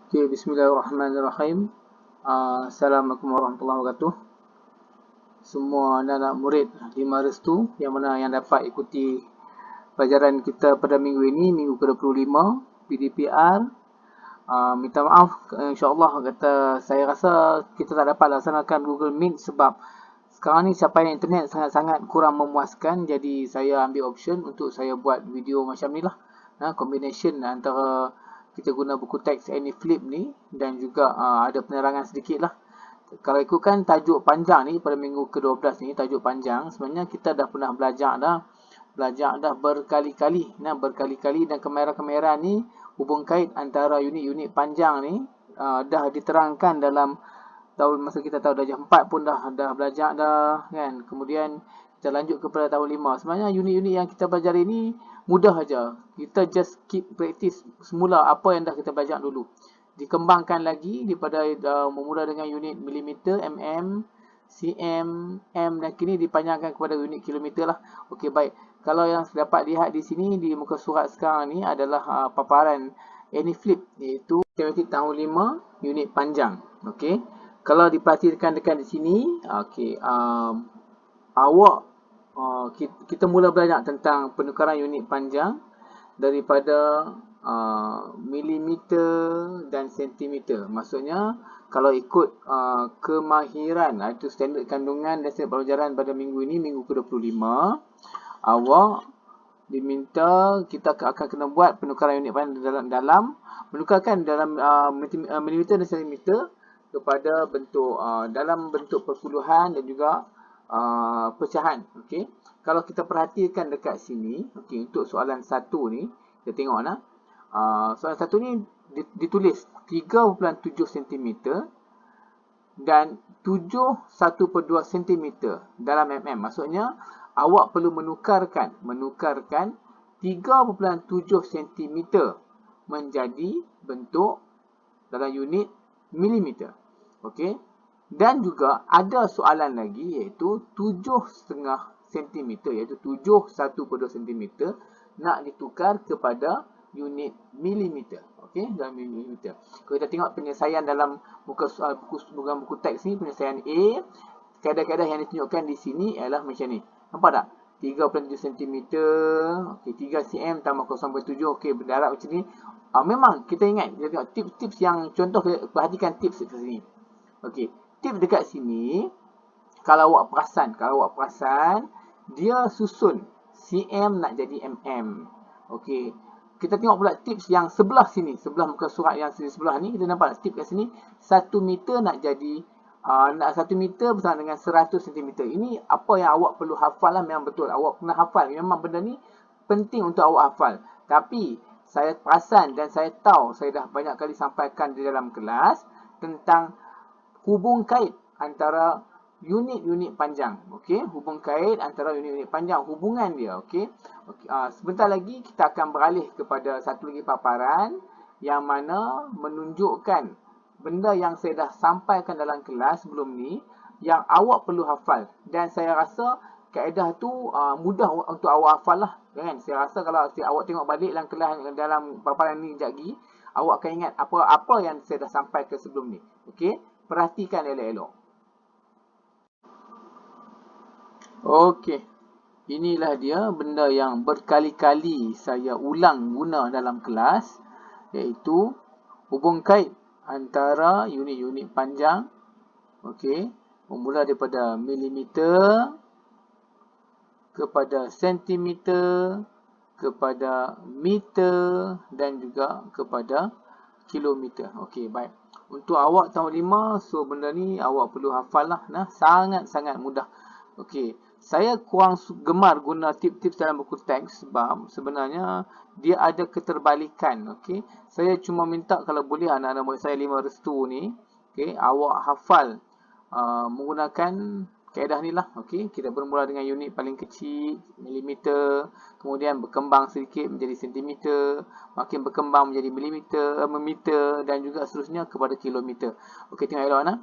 Okay, bismillahirrahmanirrahim. Assalamualaikum warahmatullahi wabarakatuh. Semua anak-anak murid 5 Restu yang mana yang dapat ikuti pelajaran kita pada minggu ini, minggu ke-25 PDPR. Minta maaf, insyaAllah kata saya rasa kita tak dapat laksanakan Google Meet sebab sekarang ni capaian internet sangat-sangat kurang memuaskan. Jadi saya ambil option untuk saya buat video macam ni lah. Combination antara kita guna buku teks AnyFlip ni dan juga ada penerangan sedikit lah. Kalau ikutkan tajuk panjang ni pada minggu ke-12 ni, tajuk panjang, sebenarnya kita dah pernah belajar dah berkali-kali dan kamera-kamera ni hubung kait antara unit-unit panjang ni dah diterangkan dalam tahun masa kita tahu darjah 4 pun dah belajar dah kan. Kemudian kita lanjut kepada tahun 5. Sebenarnya unit-unit yang kita belajar ini mudah aja. Kita just keep practice semula apa yang dah kita belajar dulu. Dikembangkan lagi daripada memula dengan unit milimeter, mm, cm, m dan kini dipanjangkan kepada unit kilometer lah. Okey, baik. Kalau yang dapat lihat di sini di muka surat sekarang ni adalah paparan AnyFlip, iaitu matematik tahun 5 unit panjang. Okey. Kalau diperhatikan dekat di sini, okey, awak kita mula belajar tentang penukaran unit panjang daripada milimeter dan sentimeter. Maksudnya kalau ikut kemahiran, itu standard kandungan dan standard pelajaran pada minggu ini, minggu ke-25, awak diminta kita akan kena buat penukaran unit panjang dalam menukarkan dalam milimeter dan sentimeter kepada bentuk dalam bentuk perpuluhan dan juga pecahan. Okey. Kalau kita perhatikan dekat sini, okey, untuk soalan 1 ni, kita tengok nah. Soalan 1 ni ditulis 3.7 cm dan 1/2 cm dalam mm. Maksudnya awak perlu menukarkan 3.7 cm menjadi bentuk dalam unit milimeter. Okey. Dan juga ada soalan lagi iaitu 7.5 cm, iaitu 7/1/2 cm nak ditukar kepada unit milimeter. Okey, dalam milimeter. Kalau kita tengok penyelesaian dalam buku teks ni, penyelesaian A, kaedah-kaedah yang ditunjukkan di sini ialah macam ni. Nampak tak? 3.7 cm, okey, 3 cm tambah 0.7, okey, berdarab macam ni. Memang kita ingat, kita tengok tips-tips yang contoh, perhatikan tips dekat sini. Okey, tips dekat sini, kalau awak perasan, dia susun cm nak jadi mm. Okey, kita tengok pula tips yang sebelah sini, sebelah muka surat yang sebelah ni, kita nampak tips kat sini, 1 meter nak jadi 1 meter bersama dengan 100 cm. Ini apa yang awak perlu hafal lah, memang betul. Awak kena hafal, memang benda ni penting untuk awak hafal. Tapi saya perasan dan saya tahu, saya dah banyak kali sampaikan di dalam kelas tentang hubung kait antara unit-unit panjang. Okey, hubung kait antara unit-unit panjang, hubungan dia. Okey. Sebentar lagi kita akan beralih kepada satu lagi paparan yang mana menunjukkan benda yang saya dah sampaikan dalam kelas sebelum ni yang awak perlu hafal. Dan saya rasa kaedah tu mudah untuk awak hafal lah. Kan? Saya rasa kalau awak tengok balik dalam kelas, dalam paparan ni sekejap lagi, awak akan ingat apa yang saya dah sampaikan sebelum ni. Okey, perhatikan elok-elok. Okey, inilah dia benda yang berkali-kali saya ulang guna dalam kelas, iaitu hubung kait antara unit-unit panjang. Okey, bermula daripada milimeter kepada sentimeter, kepada meter dan juga kepada kilometer. Okey, baik. Untuk awak tahun 5, so benda ni awak perlu hafal lah. Sangat-sangat mudah. Okey, saya kurang gemar guna tips-tips dalam buku teks sebab sebenarnya dia ada keterbalikan. Okey, saya cuma minta kalau boleh anak-anak murid saya 5 Restu ni, okey, awak hafal menggunakan kaedah ni lah. Okey, kita bermula dengan unit paling kecil, milimeter, kemudian berkembang sedikit menjadi sentimeter, makin berkembang menjadi milimeter, meter dan juga seterusnya kepada kilometer. Okey, tengok elok nah.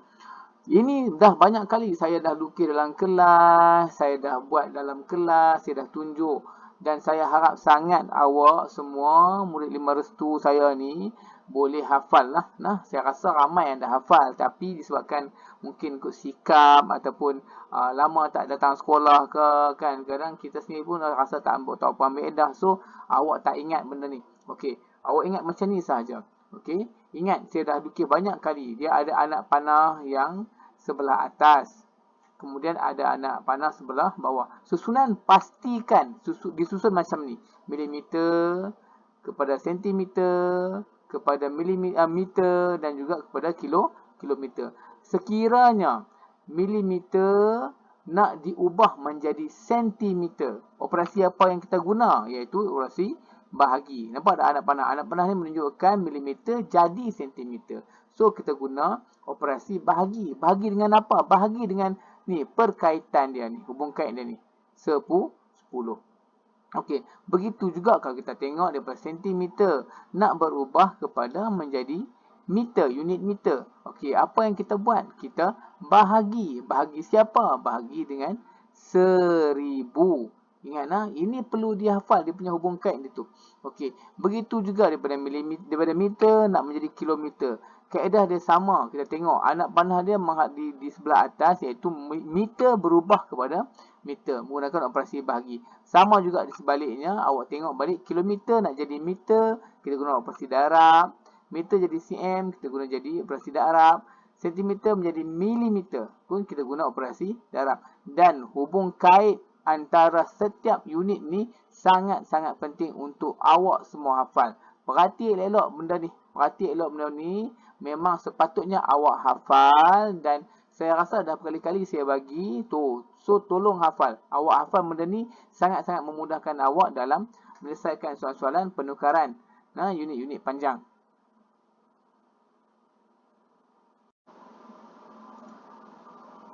Ini dah banyak kali saya dah lukis dalam kelas, saya dah buat dalam kelas, saya dah tunjuk Dan saya harap sangat awak semua, murid 5 restu saya ni, boleh hafal lah. Nah, saya rasa ramai yang dah hafal. Tapi disebabkan mungkin ikut sikap ataupun lama tak datang sekolah ke, kan. Kadang kita sendiri pun rasa tak tahu apa ambil dah. So, awak tak ingat benda ni. Okey, awak ingat macam ni sahaja. Okey, ingat saya dah dukir banyak kali. Dia ada anak panah yang sebelah atas. Kemudian ada anak panah sebelah bawah. Susunan pastikan disusun macam ni. Milimeter kepada sentimeter kepada meter dan juga kepada kilometer. Sekiranya milimeter nak diubah menjadi sentimeter, operasi apa yang kita guna? Iaitu operasi bahagi. Nampak tak anak panah? Anak panah ni menunjukkan milimeter jadi sentimeter. So, kita guna operasi bahagi. Bahagi dengan apa? Bahagi dengan ni, perkaitan dia ni, hubung kait dia ni. 10. Okey, begitu juga kalau kita tengok daripada sentimeter nak berubah kepada menjadi meter, unit meter. Okey, apa yang kita buat? Kita bahagi. Bahagi siapa? Bahagi dengan 1000. Ingat nah, ini perlu dihafal dia punya hubung kait dia tu. Okey, begitu juga daripada meter nak menjadi kilometer. Kaedah dia sama. Kita tengok anak panah dia di sebelah atas, iaitu meter berubah kepada meter menggunakan operasi bahagi. Sama juga di sebaliknya, awak tengok balik kilometer nak jadi meter, kita guna operasi darab. Meter jadi cm, kita guna jadi operasi darab. Sentimeter menjadi milimeter pun kita guna operasi darab. Dan hubung kait antara setiap unit ni sangat-sangat penting untuk awak semua hafal. Perhati elok-elok benda ni. Perhati elok benda ni. Memang sepatutnya awak hafal, dan saya rasa dah berkali-kali saya bagi tu. So, tolong hafal. Awak hafal benda ni sangat-sangat memudahkan awak dalam menyelesaikan soalan-soalan penukaran unit-unit panjang.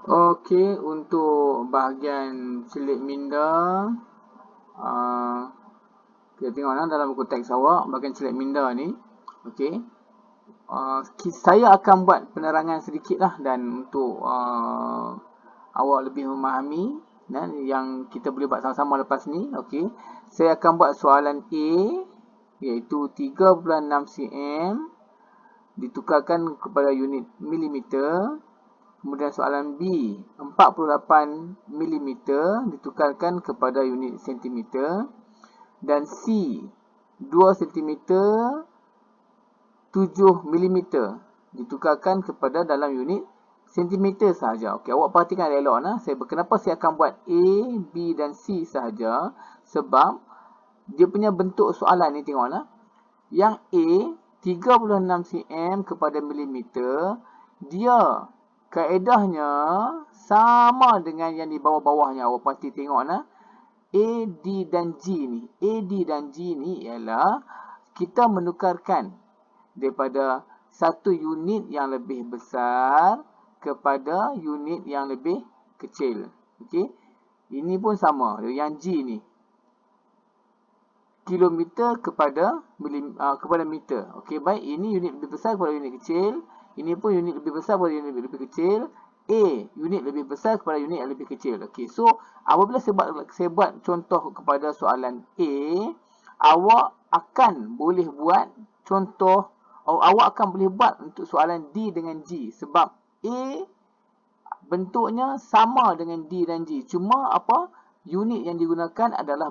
Okey, untuk bahagian selit minda, kita tengok dalam buku teks awak, bahagian selit minda ni. Okey. Saya akan buat penerangan sedikit lah, dan untuk awak lebih memahami yang kita boleh buat sama-sama lepas ni. Okey, saya akan buat soalan A, iaitu 3.6 cm ditukarkan kepada unit milimeter. Kemudian soalan B, 48 mm ditukarkan kepada unit sentimeter. Dan C, 2 cm 7 mm ditukarkan kepada dalam unit sentimeter sahaja. Okey, awak perhatikan elok kenapa saya akan buat A, B dan C sahaja? Sebab dia punya bentuk soalan ni, tengoklah. Yang A 36 cm kepada milimeter, dia kaedahnya sama dengan yang di bawah-bawahnya. Awak pasti tengoklah. A, D dan G ni. A, D dan G ni ialah kita menukarkan daripada satu unit yang lebih besar kepada unit yang lebih kecil. Okey. Ini pun sama. Yang G ni. Kilometer kepada meter. Okey, baik. Ini unit lebih besar kepada unit kecil. Ini pun unit lebih besar kepada unit lebih kecil. A, unit lebih besar kepada unit yang lebih kecil. Okey, so apabila saya buat contoh kepada soalan A, awak akan boleh buat contoh, awak akan boleh buat untuk soalan D dengan G. Sebab A bentuknya sama dengan D dan G. Cuma apa? Unit yang digunakan adalah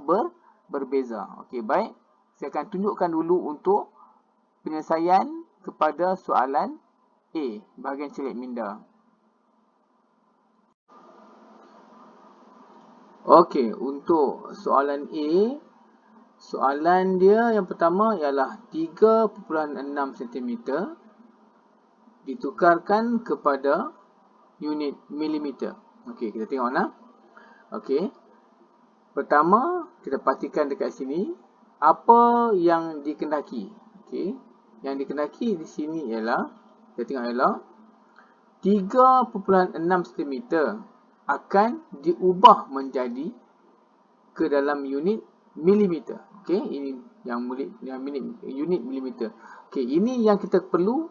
berbeza. Okey, baik. Saya akan tunjukkan dulu untuk penyelesaian kepada soalan A, bahagian selit minda. Okey, untuk soalan A, soalan dia yang pertama ialah 3.6 cm ditukarkan kepada unit milimeter. Okey, kita tengok . Okey. Pertama, kita pastikan dekat sini apa yang dikendaki. Okey. Yang dikendaki di sini ialah, kita tengok elok, 3.6 cm akan diubah menjadi ke dalam unit milimeter. Okey, ini yang unit milimeter. Okey, ini yang kita perlu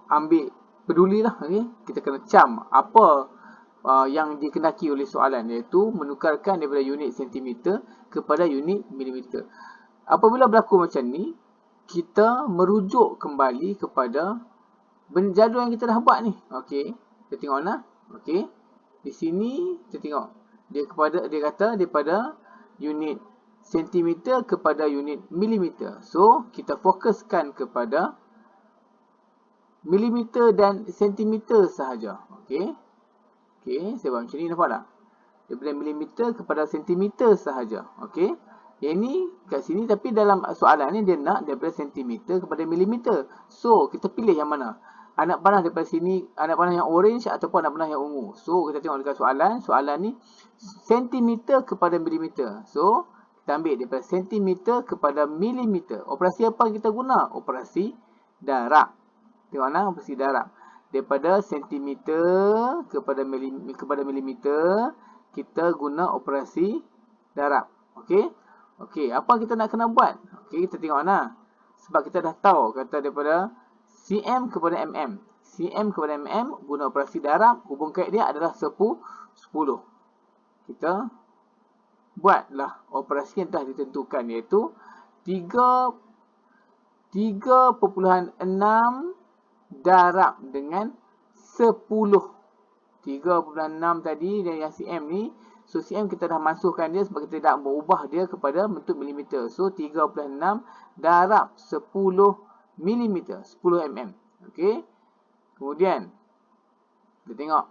ambil pedulilah. Okey, kita kena cam apa yang dikendaki oleh soalan, iaitu menukarkan daripada unit sentimeter kepada unit milimeter. Apabila berlaku macam ni, kita merujuk kembali kepada jadual yang kita dah buat ni. Okey, kita tengok nah. Okey, di sini kita tengok dia kata daripada unit sentimeter kepada unit milimeter. So kita fokuskan kepada milimeter dan sentimeter sahaja. Okey. Okey, saya buat macam ni, nampak tak? Daripada milimeter kepada sentimeter sahaja. Okey. Yang ni kat sini, tapi dalam soalan ni dia nak daripada sentimeter kepada milimeter. So, kita pilih yang mana? Anak panah daripada sini, anak panah yang orange ataupun anak panah yang ungu. So, kita tengok dekat soalan. Soalan ni sentimeter kepada milimeter. So, kita ambil daripada sentimeter kepada milimeter. Operasi apa kita guna? Operasi darab. Tengok nah, operasi darab. Daripada sentimeter kepada milimeter, kita guna operasi darab. Okey? Okey, apa kita nak kena buat? Okey, kita tengok nah. Sebab kita dah tahu kata daripada cm kepada mm. Cm kepada mm guna operasi darab, hubung kait dia adalah 10. Kita buatlah operasi yang telah ditentukan, iaitu 3.6 darab dengan 10. 3.6 tadi dan yang cm ni. So cm kita dah masukkan dia sebab kita tidak mengubah dia kepada bentuk milimeter. So 3.6 darab 10 milimeter, 10 mm. Okey. Kemudian kita tengok.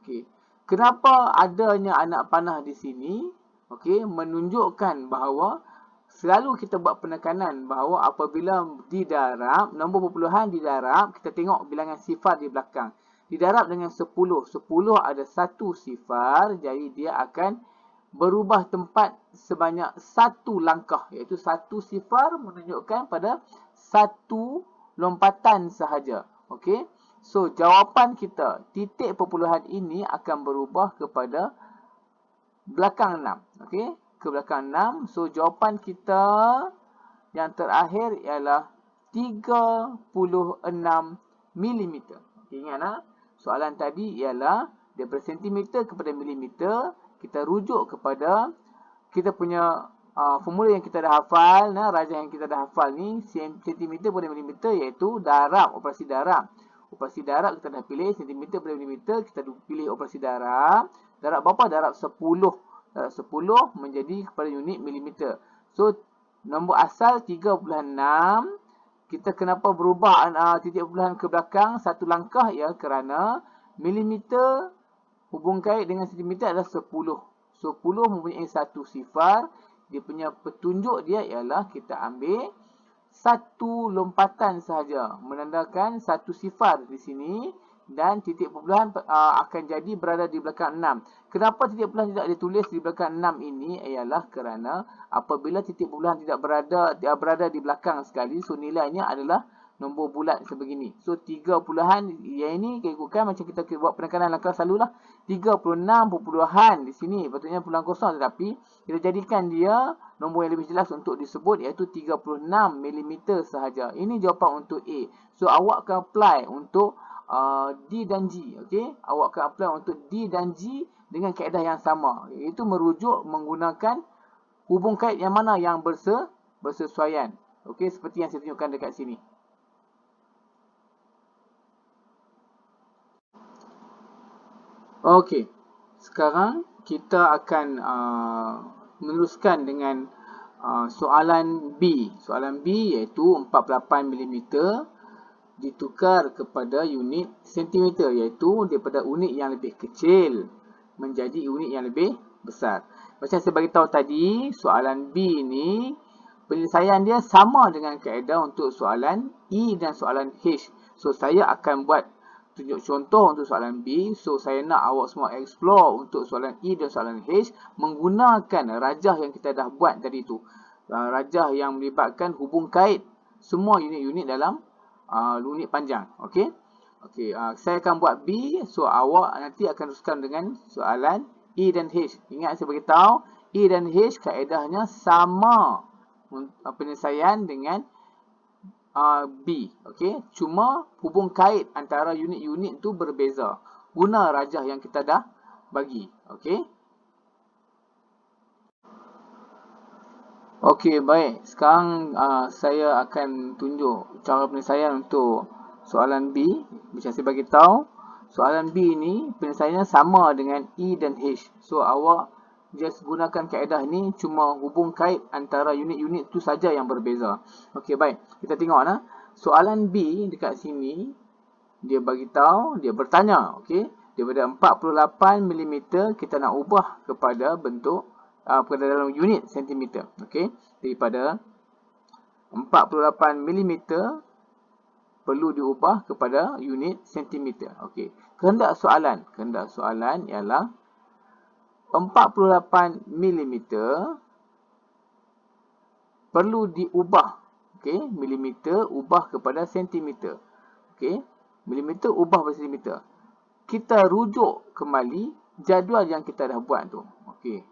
Okey. Kenapa adanya anak panah di sini? Okey, menunjukkan bahawa selalu kita buat penekanan bahawa apabila didarab, nombor perpuluhan didarab, kita tengok bilangan sifar di belakang. Didarab dengan 10. 10 ada satu sifar, jadi dia akan berubah tempat sebanyak satu langkah. Iaitu satu sifar menunjukkan pada satu lompatan sahaja. Okey. So, jawapan kita, titik perpuluhan ini akan berubah kepada belakang 6. Okey. Ke belakang 6. So, jawapan kita yang terakhir ialah 36 mm. Ingat tak? Soalan tadi ialah daripada sentimeter kepada milimeter. Kita rujuk kepada kita punya formula yang kita dah hafal. Rajah yang kita dah hafal ni, sentimeter kepada milimeter, iaitu darab, operasi darab. Operasi darab kita dah pilih sentimeter kepada milimeter. Kita pilih operasi darab. Darab berapa? Darab 10. Darab 10 menjadi kepada unit milimeter. So, nombor asal 3.6. Kita kenapa berubah titik perpuluhan ke belakang satu langkah? Ya, kerana milimeter hubung kait dengan sentimeter adalah 10. So, 10 mempunyai satu sifar. Dia punya petunjuk dia ialah kita ambil satu lompatan sahaja. Menandakan satu sifar di sini. Dan titik perpuluhan akan jadi berada di belakang 6. Kenapa titik perpuluhan tidak ditulis di belakang 6 ini? Ialah kerana apabila titik perpuluhan tidak berada di belakang sekali, so nilainya adalah nombor bulat sebegini. So 3 puluhan, yang ini ikutkan macam kita buat penekanan langkah selalulah. 36 perpuluhan di sini, patutnya perpuluhan kosong, tetapi kita jadikan dia nombor yang lebih jelas untuk disebut, iaitu 36 mm sahaja. Ini jawapan untuk A. So awak akan apply untuk D dan G. Okey, awak akan apply untuk D dan G dengan kaedah yang sama, iaitu merujuk menggunakan hubung kait yang mana yang bersesuaian. Okey, seperti yang saya tunjukkan dekat sini. Okey, sekarang kita akan meneruskan dengan soalan B. Soalan B iaitu 48 mm ditukar kepada unit sentimeter, iaitu daripada unit yang lebih kecil menjadi unit yang lebih besar. Macam saya beritahu tadi, soalan B ni penyelesaian dia sama dengan kaedah untuk soalan E dan soalan H. So, saya akan buat tunjuk contoh untuk soalan B. So, saya nak awak semua explore untuk soalan E dan soalan H menggunakan rajah yang kita dah buat tadi tu. Rajah yang melibatkan hubung kait semua unit-unit dalam unit panjang. Okey. Okey, saya akan buat B. So, awak nanti akan teruskan dengan soalan E dan H. Ingat saya beritahu, E dan H kaedahnya sama penyelesaian dengan B. Okey, cuma hubung kait antara unit-unit tu berbeza. guna rajah yang kita dah bagi. Okey. Okey, baik. Sekarang saya akan tunjuk cara penyelesaian untuk soalan B. Macam saya bagi tahu, soalan B ni penyelesaiannya sama dengan E dan H. So awak just gunakan kaedah ni, cuma hubung kait antara unit-unit tu saja yang berbeza. Okey, baik. Kita tengok nah. Soalan B dekat sini dia bagi tahu, dia bertanya, okey, daripada 48 mm kita nak ubah kepada bentuk pada dalam unit sentimeter. Okey, daripada 48 mm perlu diubah kepada unit sentimeter. Okey, kehendak soalan ialah 48 mm perlu diubah. Okey, milimeter ubah kepada sentimeter. Okey, milimeter ubah kepada sentimeter. Kita rujuk kembali jadual yang kita dah buat tu. Okey,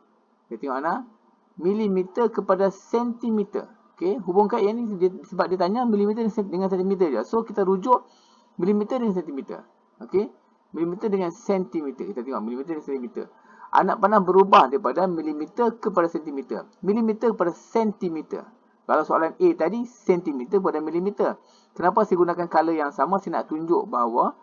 kita tengok mana? Milimeter kepada sentimeter. Okey, hubung kait yang ni sebab dia tanya milimeter dengan sentimeter je. So kita rujuk milimeter dengan sentimeter. Okey, milimeter dengan sentimeter. Kita tengok milimeter dengan sentimeter. Anak panah berubah daripada milimeter kepada sentimeter. Milimeter kepada sentimeter. Kalau soalan A tadi, sentimeter kepada milimeter. Kenapa saya gunakan color yang sama? Saya nak tunjuk bahawa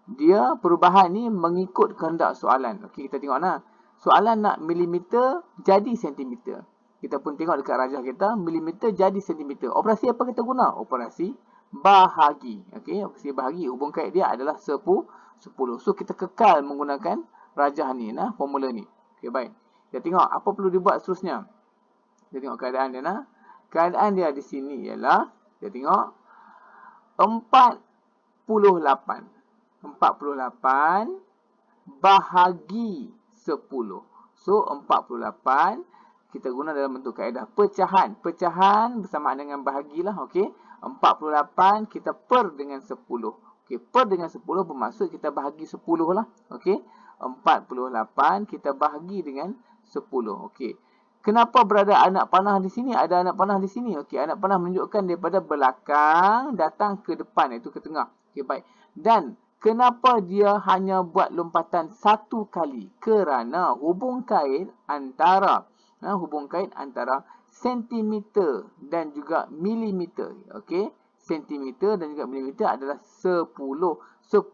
dia perubahan ni mengikut kehendak soalan. Okey, kita tengok nah. Soalan nak milimeter jadi sentimeter. Kita pun tengok dekat rajah kita, milimeter jadi sentimeter. Operasi apa kita guna? Operasi bahagi. Okey, operasi bahagi. Hubung kait dia adalah 10. So kita kekal menggunakan rajah ni, nah, formula ni. Okey, baik. Kita tengok apa perlu dibuat seterusnya. Kita tengok keadaan dia nah. Keadaan dia di sini ialah, kita tengok 48 bahagi 10. So 48 kita guna dalam bentuk kaedah pecahan. Pecahan bersamaan dengan bahagilah. Okey, 48 kita per dengan 10. Okey, per dengan 10 bermaksud kita bahagi 10 lah. Okey, 48 kita bahagi dengan 10. Okey, kenapa berada anak panah di sini? Ada anak panah di sini. Okey, anak panah menunjukkan daripada belakang datang ke depan, iaitu ke tengah. Okey, baik. Dan kenapa dia hanya buat lompatan satu kali? Kerana hubung kait antara sentimeter dan juga milimeter. Okey, sentimeter dan juga milimeter adalah 10. 10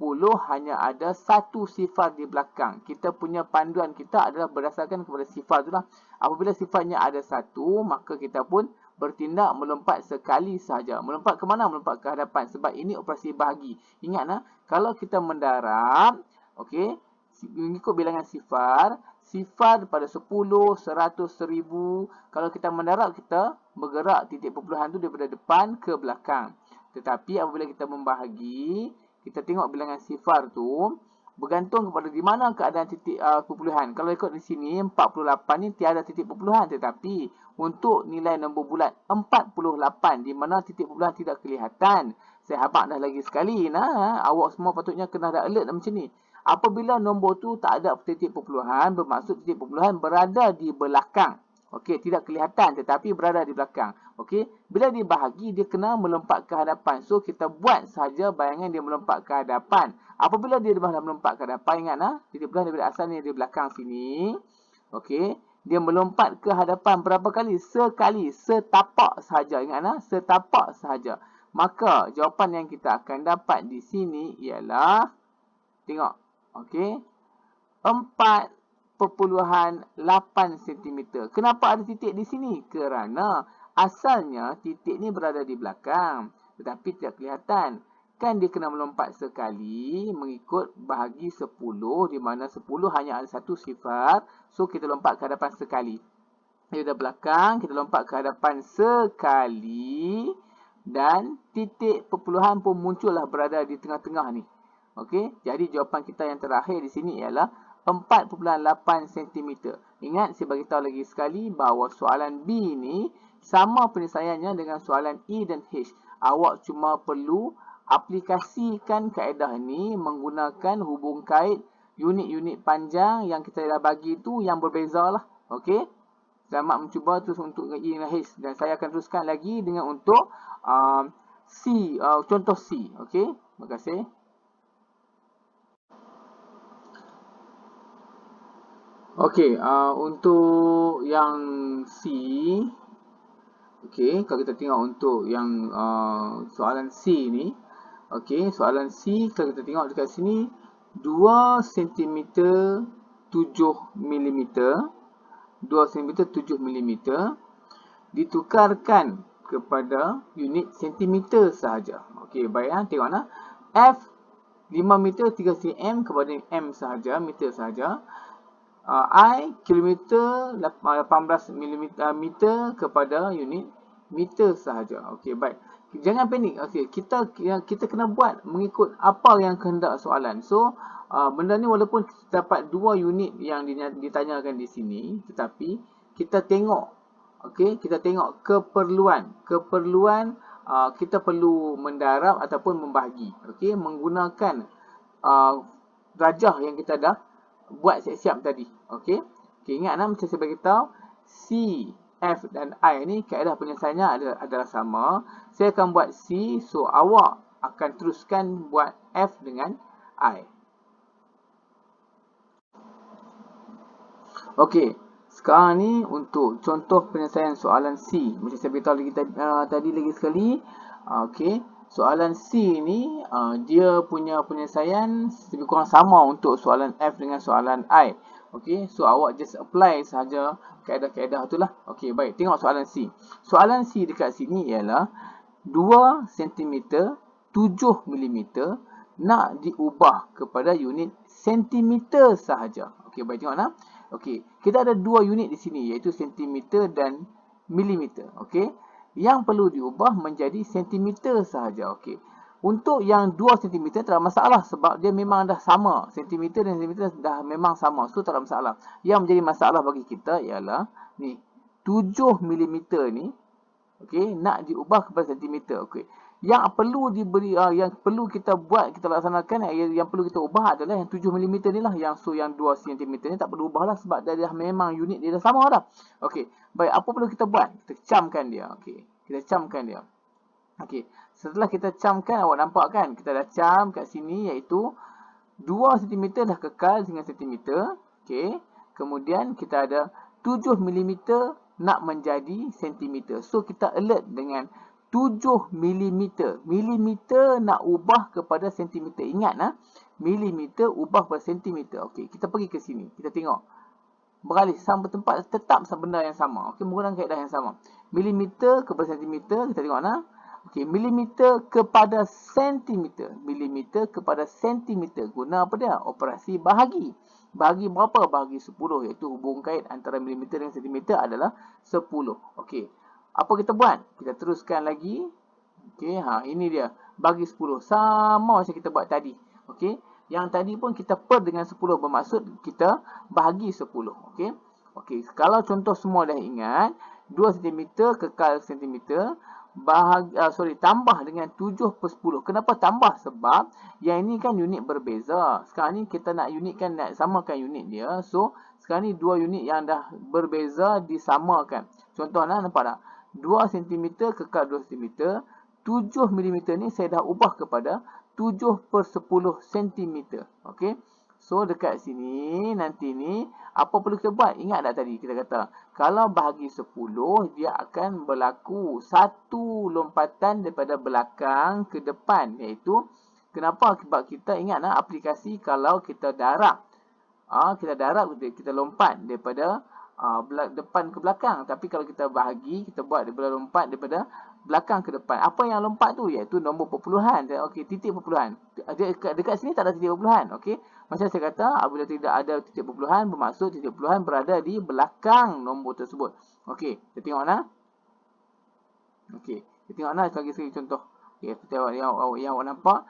hanya ada satu sifar di belakang. Kita punya panduan kita adalah berdasarkan kepada sifar itulah. Apabila sifarnya ada satu, maka kita pun bertindak melompat sekali sahaja. Melompat ke mana? Melompat ke hadapan. Sebab ini operasi bahagi. Ingat nah, kalau kita mendarat, okey, mengikut bilangan sifar, sifar pada 10, 100, 1000. Kalau kita mendarat, kita bergerak titik perpuluhan tu daripada depan ke belakang. Tetapi apabila kita membahagi, kita tengok bilangan sifar tu bergantung kepada di mana keadaan titik perpuluhan. Kalau ikut di sini 48 ni tiada titik perpuluhan, tetapi untuk nilai nombor bulat 48 di mana titik perpuluhan tidak kelihatan. Saya habaq dah lagi sekali nah, awak semua patutnya kena ada alert macam ni. Apabila nombor tu tak ada titik perpuluhan, bermaksud titik perpuluhan berada di belakang. Okey, tidak kelihatan tetapi berada di belakang. Okey, bila dibahagi dia kena melompat ke hadapan. So kita buat saja bayangan dia melompat ke hadapan. Apabila dia dah melompat ke hadapan, ingat nah, titik perpuluhan daripada asalnya di belakang sini. Okey, dia melompat ke hadapan berapa kali? Sekali, setapak sahaja. Ingat nah, setapak sahaja. Maka jawapan yang kita akan dapat di sini ialah, tengok, okey, 4.8 cm. Kenapa ada titik di sini? Kerana asalnya titik ni berada di belakang, tetapi tidak kelihatan. Kan dia kena melompat sekali mengikut bahagi 10, di mana 10 hanya ada satu sifar. So kita lompat ke hadapan sekali. Daripada belakang kita lompat ke hadapan sekali, dan titik perpuluhan pun muncullah berada di tengah-tengah ni. Okey, jadi jawapan kita yang terakhir di sini ialah 4.8 cm. Ingat, saya bagi tahu lagi sekali bahawa soalan B ni sama penyelesaiannya dengan soalan E dan H. Awak cuma perlu aplikasikan kaedah ni menggunakan hubung kait unit-unit panjang yang kita dah bagi tu yang berbeza lah. Okey, selamat mencuba terus untuk E dan H. Dan saya akan teruskan lagi dengan untuk contoh C. Okey, terima kasih. Okey, untuk yang C, okey, kalau kita tengok untuk yang soalan C ni, okey, soalan C kalau kita tengok dekat sini 2 cm 7 mm, 2 cm 7 mm ditukarkan kepada unit sentimeter sahaja. Okey, baik, tengoklah. F 5 meter 3 cm kepada M sahaja, meter sahaja. I kilometer 18 meter kepada unit meter sahaja. Okey, baik. Jangan panik. Okey, kita kena buat mengikut apa yang kehendak soalan. So, benda ni walaupun kita dapat 2 unit yang ditanyakan di sini, tetapi kita tengok, okey, kita tengok keperluan. Kita perlu mendarab ataupun membahagi. Okey, menggunakan rajah yang kita dah buat siap-siap tadi. Okey. Okey, ingat macam saya beritahu, C, F dan I ni kaedah penyelesaiannya adalah sama. Saya akan buat C, so awak akan teruskan buat F dengan I. Okey, sekarang ni untuk contoh penyelesaian soalan C. Macam saya beritahu tadi lagi sekali. Okey, soalan C ni dia punya penyelesaian lebih kurang sama untuk soalan F dengan soalan I. Okey, so awak just apply sahaja kaedah-kaedah tu lah. Okey, baik. Tengok soalan C. Soalan C dekat sini ialah 2 cm 7 mm nak diubah kepada unit sentimeter sahaja. Okey, baik, tengoklah. Okey, kita ada 2 unit di sini iaitu sentimeter dan milimeter. Okey, yang perlu diubah menjadi sentimeter sahaja. Okey, untuk yang 2 cm tak ada masalah sebab dia memang dah sama. Sentimeter dan sentimeter dah memang sama. So tak ada masalah. Yang menjadi masalah bagi kita ialah ni 7 mm ni, okey, nak diubah kepada sentimeter. Okey, yang perlu diberi yang perlu kita buat, kita laksanakan, yang perlu kita ubah adalah yang 7 mm ni lah. Yang yang 2 cm ni tak perlu ubah lah sebab dia dah memang unit dia dah sama dah. Okey, baik, apa perlu kita buat? Kita camkan dia. Okey, kita camkan dia. Okey, setelah kita camkan, awak nampak kan? Kita dah cam kat sini iaitu 2 cm dah kekal dengan sentimeter. Okey, kemudian kita ada 7 mm nak menjadi sentimeter. So kita alert dengan 7 mm. Milimeter nak ubah kepada sentimeter. Ingat milimeter ubah kepada sentimeter. Okey, kita pergi ke sini. Kita tengok. Beralih sama tempat, tetap benda yang sama. Okey, menggunakan kaedah yang sama. Milimeter kepada sentimeter, kita tengok Okey, milimeter kepada sentimeter. Milimeter kepada sentimeter. Guna apa dia? Operasi bahagi. Bahagi berapa? Bahagi 10, iaitu hubung kait antara milimeter dan sentimeter adalah 10. Okey, apa kita buat? Kita teruskan lagi. Okey, ini dia. Bagi 10. Sama macam kita buat tadi. Okey, yang tadi pun kita per dengan 10 bermaksud kita bahagi 10. Okey. Okey, kalau contoh semua dah ingat, 2 cm kekal sentimeter, tambah dengan 7 per 10. Kenapa tambah? Sebab yang ini kan unit berbeza. Sekarang ni kita nak unitkan, nak samakan unit dia. So, sekarang ni 2 unit yang dah berbeza disamakan. Contoh nampak tak? 2 cm kekal 2 cm. 7 mm ni saya dah ubah kepada 7 per 10 cm. Okey. So, dekat sini, nanti ni, apa perlu kita buat? Ingat tak tadi kita kata, kalau bahagi 10, dia akan berlaku satu lompatan daripada belakang ke depan. Iaitu, kenapa? Sebab kita ingat aplikasi kalau kita darab. Kita lompat daripada depan ke belakang. Tapi kalau kita bahagi, kita buat daripada lompat daripada belakang ke depan. Apa yang lompat tu? Iaitu nombor perpuluhan. Okey, titik perpuluhan. Dekat sini tak ada titik perpuluhan. Okey, macam saya kata, apabila tidak ada titik perpuluhan, bermaksud titik perpuluhan berada di belakang nombor tersebut. Okey, kita tengok Okey, kita tengok lagi contoh. Okey, kita yang awak nampak.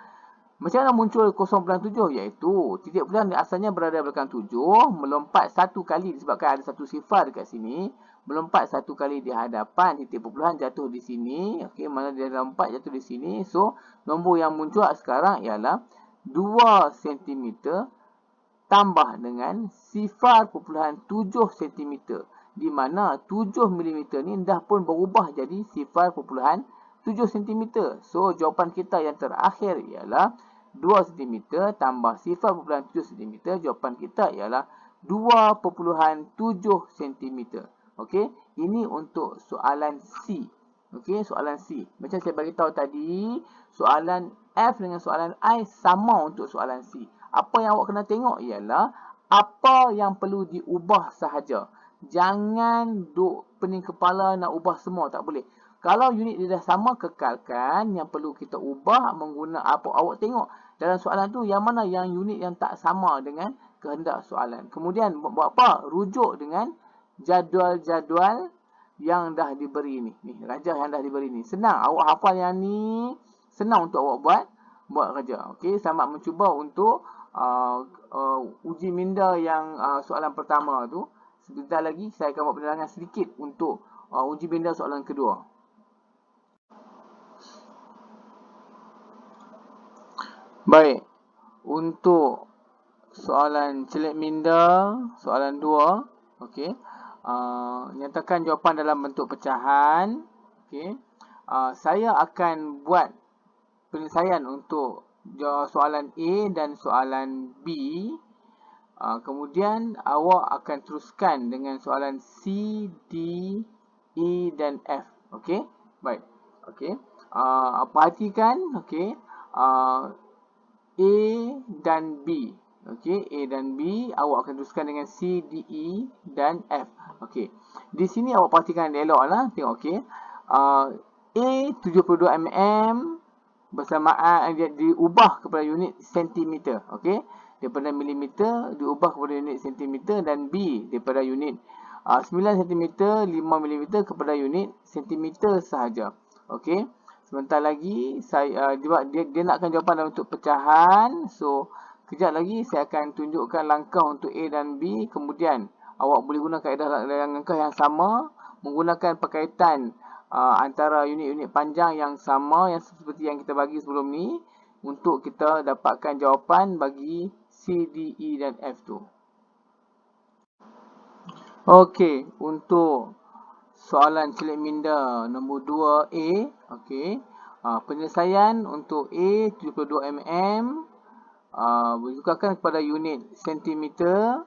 Macam mana muncul 0.7? Iaitu titik perpuluhan asalnya berada belakang 7, melompat satu kali disebabkan ada satu sifar dekat sini, melompat satu kali di hadapan titik perpuluhan, jatuh di sini. Okey, mana dia lompat jatuh di sini. So, nombor yang muncul sekarang ialah 2 cm tambah dengan sifar perpuluhan 7 cm. Di mana 7 mm ni dah pun berubah jadi sifar perpuluhan 7 cm. So, jawapan kita yang terakhir ialah 2 cm tambah sifar perpuluhan 7 cm. Jawapan kita ialah 2.7 cm. Okey, ini untuk soalan C. Okey, soalan C. Macam saya bagi tahu tadi, soalan F dengan soalan I sama untuk soalan C. Apa yang awak kena tengok ialah apa yang perlu diubah sahaja. Jangan duk pening kepala nak ubah semua, tak boleh. Kalau unit dia dah sama, kekalkan. Yang perlu kita ubah menggunakan apa, awak tengok dalam soalan tu yang mana yang unit yang tak sama dengan kehendak soalan. Kemudian buat apa? Rujuk dengan jadual-jadual yang dah diberi ni. Rajah yang dah diberi ni. Senang awak hafal yang ni, senang untuk awak buat kerja. Okey, selamat mencuba untuk uji minda yang soalan pertama tu. Sebentar lagi saya akan buat penerangan sedikit untuk uji minda soalan kedua. Baik, untuk soalan celik minda, soalan 2, okey. Nyatakan jawapan dalam bentuk pecahan. Okey. Saya akan buat penyelesaian untuk soalan A dan soalan B. Kemudian awak akan teruskan dengan soalan C, D, E dan F. Okey. Baik. Okey. Perhatikan, okey. A dan B. Okey, A dan B awak akan teruskan dengan C, D, E dan F. Okey. Di sini awak perhatikan eloklah. Tengok, okey. A 72 mm bersamaan diubah kepada unit sentimeter. Okey. Daripada milimeter diubah kepada unit sentimeter, dan B daripada unit 9 cm 5 mm kepada unit sentimeter sahaja. Okey. Sebentar lagi saya dia nakkan jawapan dalam bentuk pecahan. So kejap lagi saya akan tunjukkan langkah untuk A dan B. Kemudian awak boleh guna kaedah langkah yang sama menggunakan perkaitan antara unit-unit panjang yang sama yang seperti yang kita bagi sebelum ni untuk kita dapatkan jawapan bagi C, D, E dan F tu. Okey, untuk soalan celik minda nombor 2A, okey. Penyelesaian untuk A 72 mm bertukarkan kepada unit sentimeter.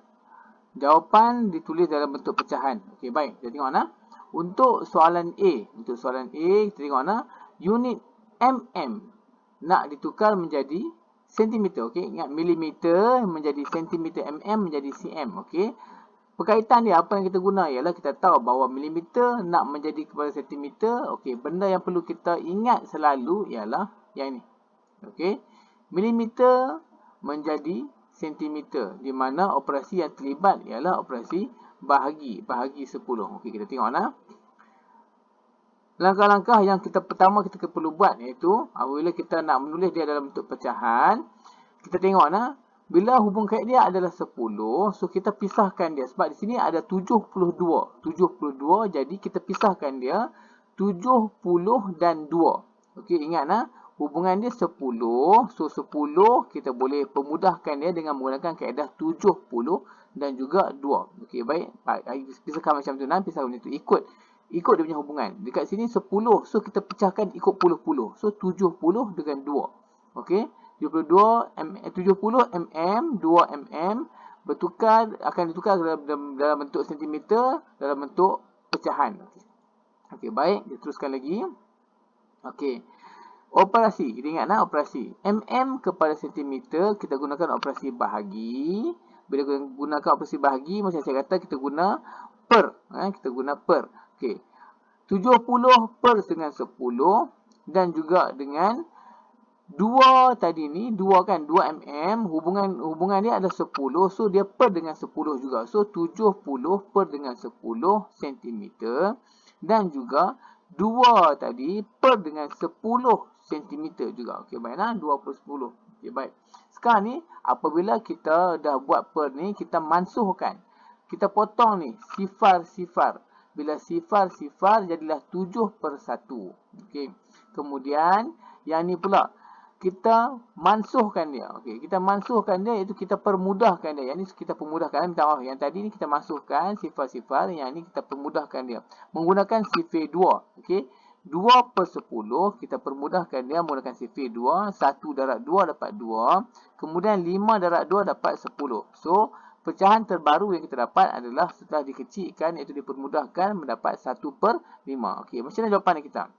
Jawapan ditulis dalam bentuk pecahan. Okey, baik. Kita tengok nah. Untuk soalan A, kita tengok nah, unit mm nak ditukar menjadi sentimeter. Okey, ingat milimeter menjadi sentimeter, mm menjadi cm. Okey. Perkaitan dia, apa yang kita guna ialah kita tahu bahawa milimeter nak menjadi kepada sentimeter. Okey, benda yang perlu kita ingat selalu ialah yang ini. Okey, milimeter menjadi sentimeter, di mana operasi yang terlibat ialah operasi bahagi 10. Okey, kita tengok nah. Langkah-langkah yang pertama kita perlu buat iaitu apabila kita nak menulis dia dalam bentuk pecahan, kita tengok nah. Bila hubung kait dia adalah 10, so kita pisahkan dia. Sebab di sini ada 72. 72, jadi kita pisahkan dia 70 dan 2. Okey, ingat nah. Hubungan dia 10. So 10 kita boleh pemudahkan dia dengan menggunakan kaedah 70 dan juga 2. Okey, baik. Pisahkan macam tu nah. Pisahkan macam tu. Ikut dia punya hubungan. Dekat sini 10. So kita pecahkan ikut puluh-puluh. So 70 dengan 2. Okey. 70 mm, 2 mm akan ditukar dalam bentuk sentimeter, dalam bentuk pecahan. Okey, baik, kita teruskan lagi. Okey. Operasi, kita ingat nah operasi. Mm kepada sentimeter kita gunakan operasi bahagi. Bila gunakan operasi bahagi, macam saya kata kita guna per, kita guna per. Okey. 70 per dengan 10 dan juga dengan 2 tadi ni, 2 kan, 2 mm, hubungan dia ada 10, so dia per dengan 10 juga. So 70 per dengan 10 cm dan juga 2 tadi per dengan 10 cm juga. Okey, baiklah, 2 per 10. Okey, baik. Sekarang ni apabila kita dah buat per ni, kita mansuhkan. Kita potong ni sifar-sifar. Bila sifar-sifar jadilah 7 per 1. Okey. Kemudian yang ni pula kita mansuhkan dia. Okey, kita mansuhkan dia iaitu kita permudahkan dia. Yang ni kita permudahkan. Minta maaf, yang tadi ni kita masukkan sifar-sifar, yang ni kita permudahkan dia menggunakan sifar 2. Okey, 2 per 10 kita permudahkan dia menggunakan sifar 2. 1 darab 2 dapat 2. Kemudian 5 darab 2 dapat 10. So pecahan terbaru yang kita dapat adalah setelah dikecilkan, iaitu dipermudahkan mendapat 1/5. Okey, macam mana jawapan kita?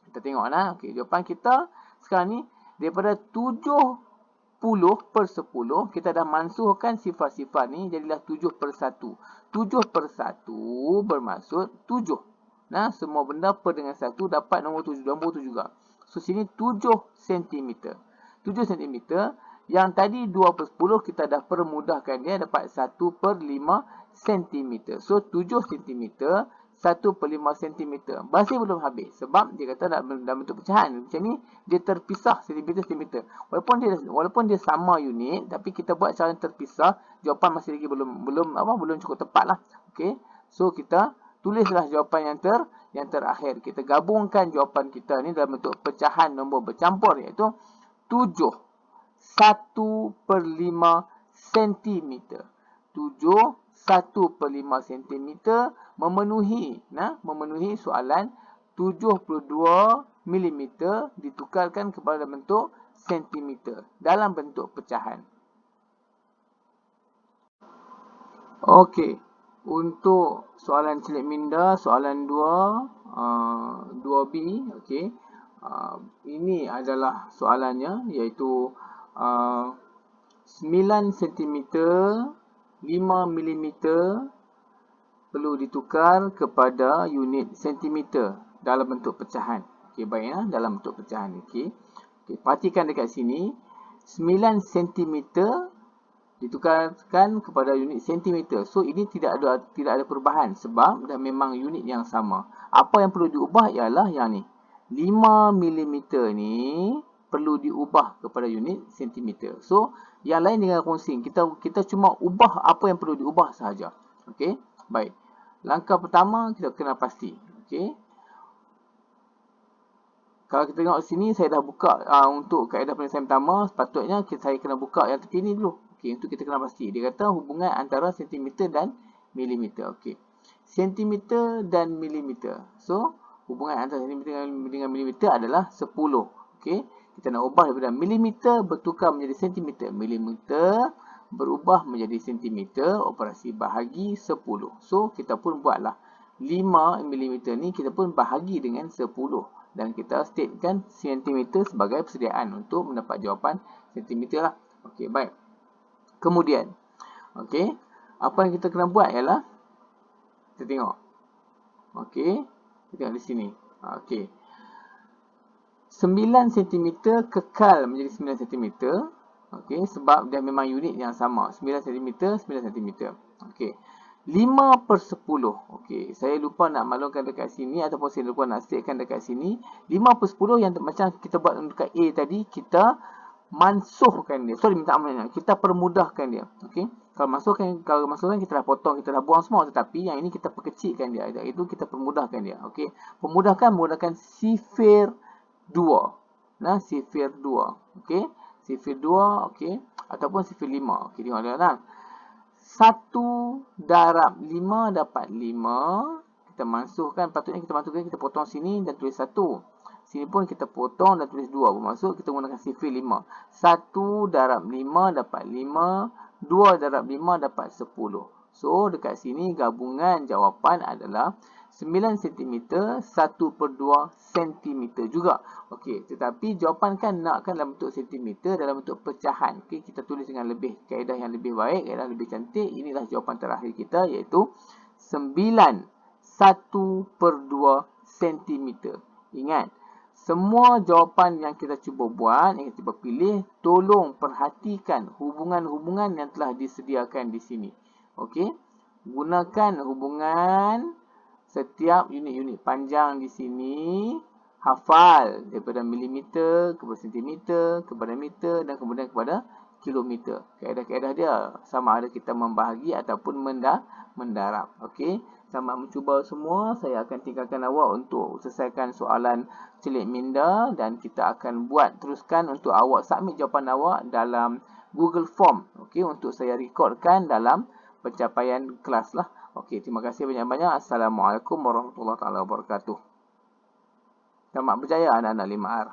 Kita tengok lah. Okey, jawapan kita sekarang ni daripada 70/10 kita dah mansuhkan sifar-sifar ni jadilah 7/1. 7/1 bermaksud 7. Nah, semua benda per dengan 1 dapat nombor 7. Nombor 7 juga. So, sini 7 cm. 7 cm. Yang tadi 2/10 kita dah permudahkan dia dapat 1/5 cm. So, 7 cm, 1/5 cm. Masih belum habis. Sebab dia kata dalam bentuk pecahan. Macam ni, dia terpisah cm. Walaupun dia sama unit, tapi kita buat cara terpisah, jawapan masih lagi belum cukup tepat lah. Okey. So, kita tulislah jawapan yang terakhir. Kita gabungkan jawapan kita ni dalam bentuk pecahan nombor bercampur, iaitu 7 1/5 cm. 7 1/5 cm memenuhi soalan 72 mm ditukarkan kepada bentuk cm dalam bentuk pecahan. Okey, untuk soalan celik minda, soalan 2B, okey. Ini adalah soalannya, iaitu 9 cm 5 mm perlu ditukar kepada unit centimeter dalam bentuk pecahan. Okey, baik ya, dalam bentuk pecahan. Okey. Okey, perhatikan dekat sini 9 cm ditukarkan kepada unit centimeter. So ini tidak ada perubahan sebab dah memang unit yang sama. Apa yang perlu diubah ialah yang ni. 5 mm ni perlu diubah kepada unit centimeter. So yang lain dengan kongsi. Kita cuma ubah apa yang perlu diubah sahaja. Okey, baik. Langkah pertama kita kena pasti. Okey. Kalau kita tengok sini, saya dah buka untuk kaedah penyelesaian pertama. Sepatutnya saya kena buka yang tepi ni dulu. Okey, untuk kita kena pasti. Dia kata hubungan antara sentimeter dan milimeter. Okey. Sentimeter dan milimeter. So, hubungan antara sentimeter dengan milimeter adalah 10. Okey. Kita nak ubah daripada milimeter bertukar menjadi sentimeter. Milimeter berubah menjadi sentimeter, operasi bahagi 10. So, kita pun buatlah 5 mm ni kita pun bahagi dengan 10. Dan kita statekan sentimeter sebagai persediaan untuk mendapat jawapan sentimeter lah. Okey, baik. Kemudian, okey, apa yang kita kena buat ialah, kita tengok. Okey, kita tengok di sini. Okey. 9 cm kekal menjadi 9 cm. Okey, sebab dia memang unit yang sama. 9 cm, 9 cm. Okey. 5/10. Okey, saya lupa nak maklumkan dekat sini ataupun saya lupa nak statekan dekat sini. 5/10 yang macam kita buat dekat A tadi, kita mansuhkan dia. Sorry, minta maaf. Kita permudahkan dia. Okey. Kalau masukkan kita dah potong, kita dah buang semua, tetapi yang ini kita perkecilkan dia. Itu kita permudahkan dia. Okey. Pemudahkan menggunakan sifir 2. Nah, sifir 2. Okey. Sifir 2, okey, ataupun sifir 5. Okey, tengok dia lah. 1 darab 5 dapat 5. Kita mansuhkan, patutnya kita mansuhkan, kita potong sini dan tulis 1. Sini pun kita potong dan tulis 2. Bermaksud kita menggunakan sifir 5. 1 darab 5 dapat 5. 2 darab 5 dapat 10. So, dekat sini gabungan jawapan adalah 9 cm 1/2 cm juga. Okey, tetapi jawapan kan nakkan dalam bentuk centimeter, dalam bentuk pecahan. Okey, kita tulis dengan kaedah yang lebih baik, kaedah lebih cantik. Inilah jawapan terakhir kita, iaitu 9 1/2 cm. Ingat, semua jawapan yang kita cuba buat, yang kita cuba pilih, tolong perhatikan hubungan-hubungan yang telah disediakan di sini. Okey, gunakan hubungan setiap unit-unit panjang di sini. Hafal daripada milimeter kepada sentimeter, kepada meter dan kemudian kepada kilometer. Kaedah-kaedah dia sama ada kita membahagi ataupun mendarab. Okey, selamat mencuba semua. Saya akan tinggalkan awak untuk selesaikan soalan celik minda dan kita akan buat teruskan untuk awak submit jawapan awak dalam Google Form. Okey, untuk saya rekodkan dalam pencapaian kelas lah. Okey, terima kasih banyak-banyak. Assalamualaikum warahmatullahi wabarakatuh. Selamat berjaya anak-anak 5R.